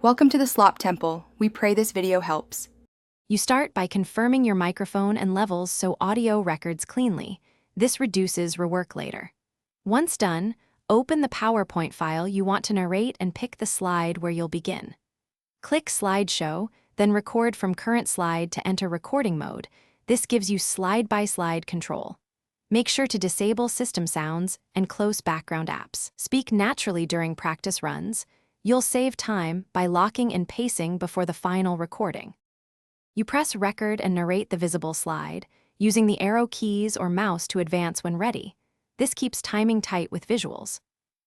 Welcome to the Slop Temple. We pray this video helps. You start by confirming your microphone and levels so audio records cleanly. This reduces rework later. Once done, open the PowerPoint file you want to narrate and pick the slide where you'll begin. Click Slideshow, then record from current slide to enter recording mode. This gives you slide-by-slide control. Make sure to disable system sounds and close background apps. Speak naturally during practice runs. You'll save time by locking and pacing before the final recording. You press record and narrate the visible slide, using the arrow keys or mouse to advance when ready. This keeps timing tight with visuals.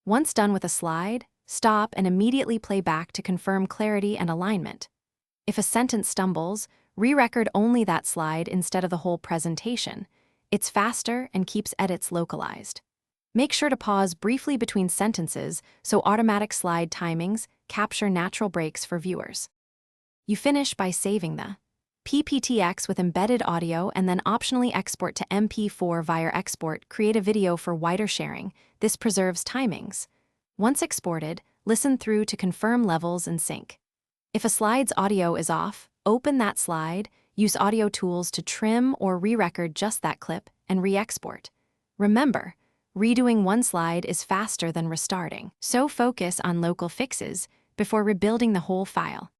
Once done with a slide, stop and immediately play back to confirm clarity and alignment. If a sentence stumbles, re-record only that slide instead of the whole presentation. It's faster and keeps edits localized. Make sure to pause briefly between sentences so automatic slide timings capture natural breaks for viewers. You finish by saving the PPTX with embedded audio and then optionally export to MP4 via export. Create a video for wider sharing. This preserves timings. Once exported, listen through to confirm levels and sync. If a slide's audio is off, open that slide, use audio tools to trim or re-record just that clip, and re-export. Remember, redoing one slide is faster than restarting, so focus on local fixes before rebuilding the whole file.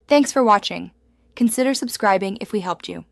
Thanks for watching. Consider subscribing if we helped you.